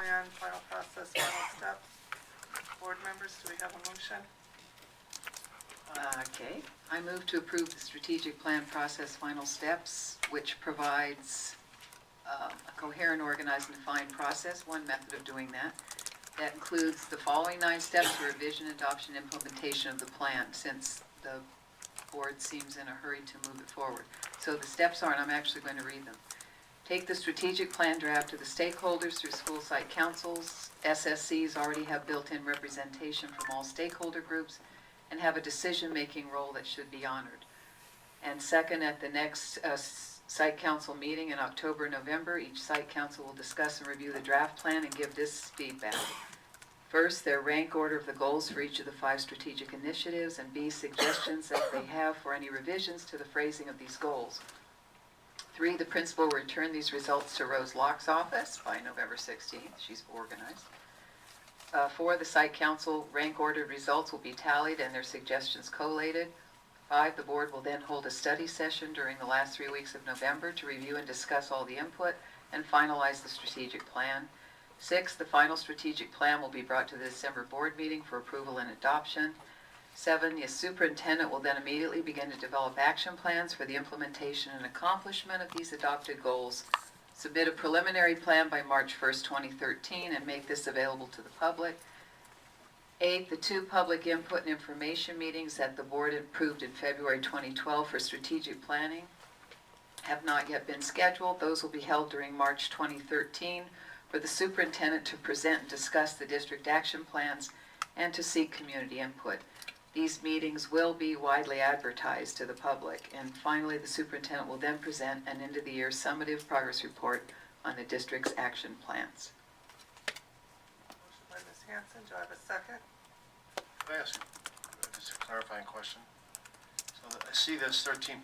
plan, final process, final step. Board members, do we have a motion? Okay, I move to approve the strategic plan process final steps, which provides a coherent, organized, and defined process, one method of doing that. That includes the following 9 steps for revision, adoption, implementation of the plan, since the board seems in a hurry to move it forward. So the steps are, and I'm actually going to read them. Take the strategic plan draft to the stakeholders through school site councils. SSCs already have built-in representation from all stakeholder groups and have a decision-making role that should be honored. And second, at the next site council meeting in October, November, each site council will discuss and review the draft plan and give this feedback. First, their rank order of the goals for each of the 5 strategic initiatives, and B, suggestions that they have for any revisions to the phrasing of these goals. 3, the principal will return these results to Rose Locke's office by November 16th. She's organized. 4, the site council rank ordered results will be tallied and their suggestions collated. 5, the board will then hold a study session during the last 3 weeks of November to review and discuss all the input and finalize the strategic plan. 6, the final strategic plan will be brought to the December board meeting for approval and adoption. 7, the superintendent will then immediately begin to develop action plans for the implementation and accomplishment of these adopted goals. Submit a preliminary plan by March 1st, 2013, and make this available to the public. 8, the 2 public input and information meetings that the board approved in February 2012 for strategic planning have not yet been scheduled. Those will be held during March 2013 for the superintendent to present and discuss the district action plans and to seek community input. These meetings will be widely advertised to the public. And finally, the superintendent will then present an end-of-the-year summative progress report on the district's action plans. Motion by Ms. Hanson, do I have a second? Can I ask just a clarifying question? So I see this 13.6,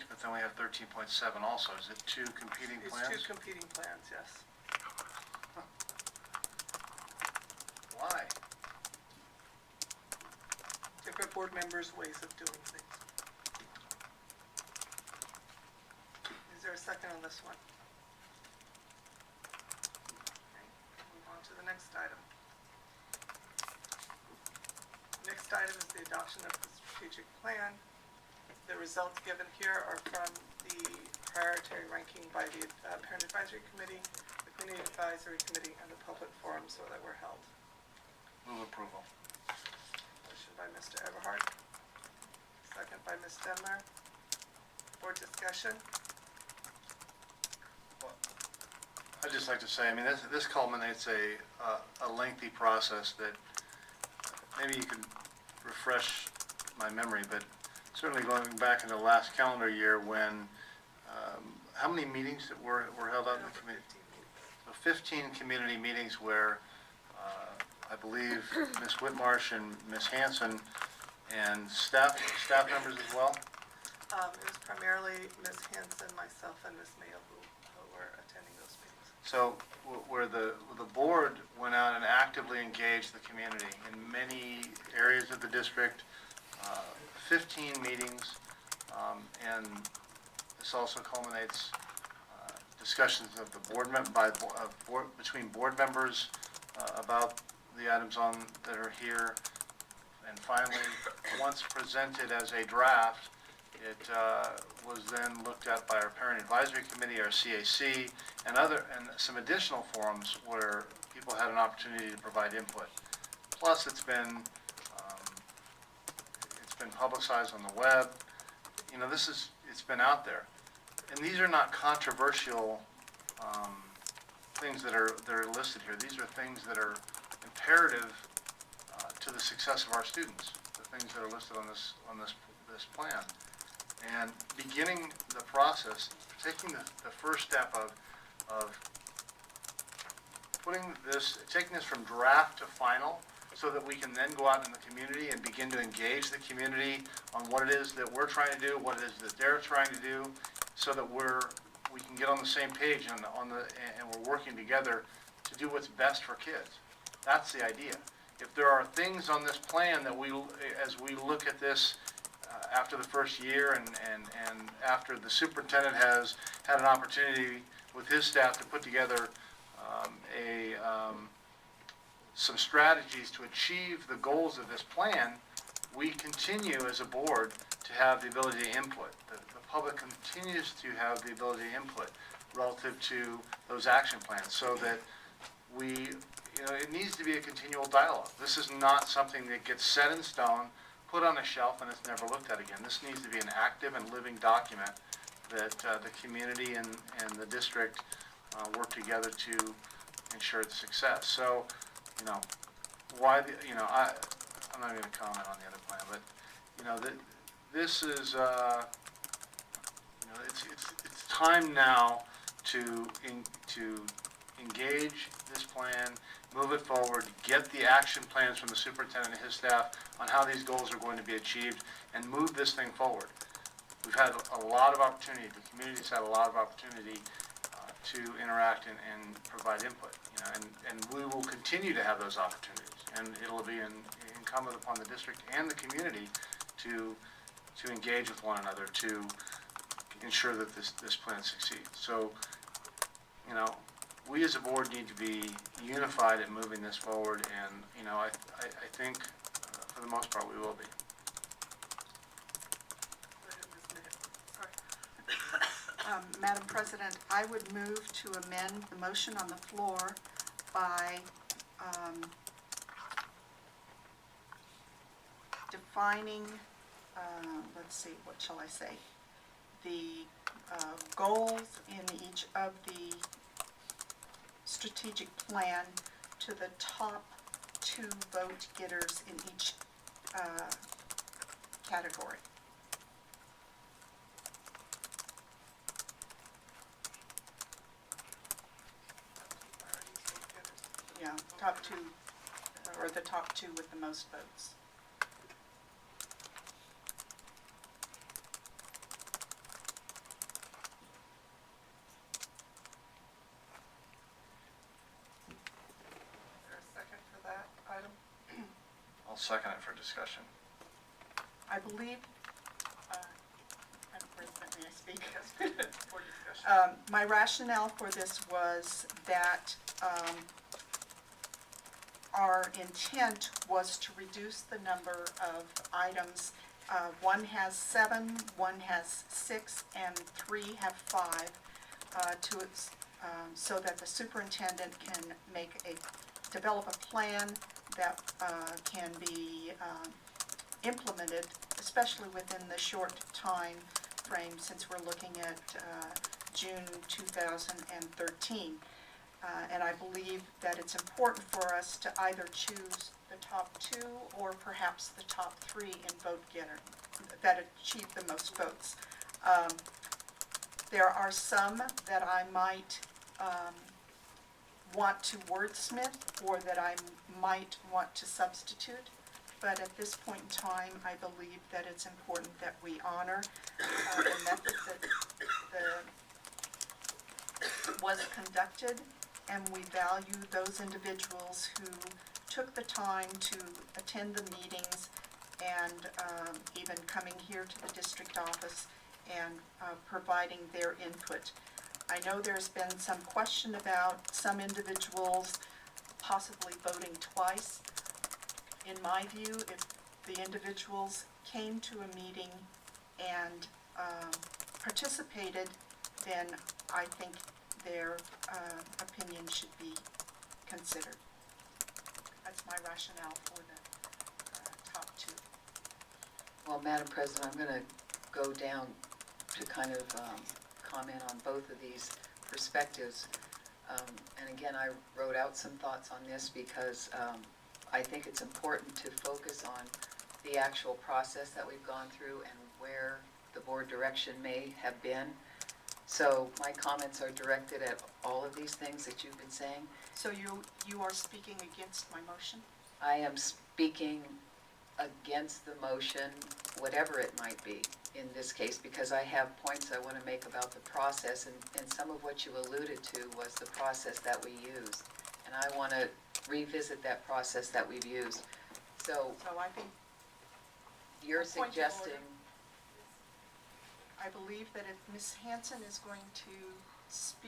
but then we have 13.7 also. Is it 2 competing It's plans? 2 competing plans, yes. Why? Different board members' ways of doing things. Is there a second on this one? Okay, move on to the next item. Next item is the adoption of the strategic plan. The results given here are from the priority ranking by the Parent Advisory Committee, the Community Advisory Committee, and the public forums that were held. Move approval. Motion by Mr. Everhart, second by Ms. Denler. Board discussion. Well, I'd just like to say, I mean, this culminates a lengthy process that maybe you can refresh my memory, but certainly going back into the last calendar year when, how many meetings that were held out in the committee? 15 meetings. So 15 community meetings where I believe Ms. Whitmarsh and Ms. Hanson and staff members as well. It was primarily Ms. Hanson, myself, and Ms. Mayo who were attending those meetings. So where the board went out and actively engaged the community in many areas of the district, 15 meetings, and this also culminates discussions of the board between board members about the items that are here, and finally, once presented as a draft, it was then looked at by our Parent Advisory Committee, our CAC, and some additional forums where people had an opportunity to provide input. Plus, it's been publicized on the web. You know, it's been out there, and these are not controversial things that are listed here. These are things that are imperative to the success of our students. The things that are listed on this plan, and beginning the process, taking the first step of taking this from draft to final, so that we can then go out in the community and begin to engage the community on what it is that we're trying to do, what it is that they're trying to do, so that we can get on the same page and we're working together to do what's best for kids. That's the idea. If there are things on this plan that as we look at this after the first year and after the superintendent has had an opportunity with his staff to put together some strategies to achieve the goals of this plan, we continue as a board to have the ability to input. The public continues to have the ability to input relative to those action plans, so that it needs to be a continual dialogue. This is not something that gets set in stone, put on a shelf, and it's never looked at again. This needs to be an active and living document that the community and the district work together to ensure its success. So, I'm not going to comment on the other plan, but, this is, it's time now to engage this plan, move it forward, get the action plans from the superintendent and his staff on how these goals are going to be achieved, and move this thing forward. We've had a lot of opportunity, the community's had a lot of opportunity to interact and provide input, and we will continue to have those opportunities, and it'll be incumbent upon the district and the community to engage with one another to ensure that this plan succeeds. So, we as a board need to be unified in moving this forward, and, I think, for the most part, we will be. Madam President, I would move to amend the motion on the floor by defining, let's see, what shall I say? The goals in each of the strategic plan to the top 2 vote getters in each category. Yeah, top 2, or the top 2 with the most votes. Is there a second for that item? I'll second it for discussion. I believe, Madam President, may I speak? Yes, for discussion. My rationale for this was that our intent was to reduce the number of items. One has 7, one has 6, and 3 have 5, so that the superintendent can develop a plan that can be implemented, especially within the short time frame, since we're looking at June 2013. And I believe that it's important for us to either choose the top 2 or perhaps the top 3 in vote getter that achieve the most votes. There are some that I might want to wordsmith, or that I might want to substitute, but at this point in time, I believe that it's important that we honor the method that was conducted, and we value those individuals who took the time to attend the meetings and even coming here to the district office and providing their input. I know there's been some question about some individuals possibly voting twice. In my view, if the individuals came to a meeting and participated, then I think their opinion should be considered. That's my rationale for the top 2. Well, Madam President, I'm going to go down to kind of comment on both of these perspectives. And again, I wrote out some thoughts on this because I think it's important to focus on the actual process that we've gone through and where the board direction may have been. So my comments are directed at all of these things that you've been saying. So you are speaking against my motion? I am speaking against the motion, whatever it might be in this case, because I have points I want to make about the process, and some of what you alluded to was the process that we used. And I want to revisit that process that we've used. So I think you're A point of suggesting, order. I believe that if Ms. Hanson is going to speak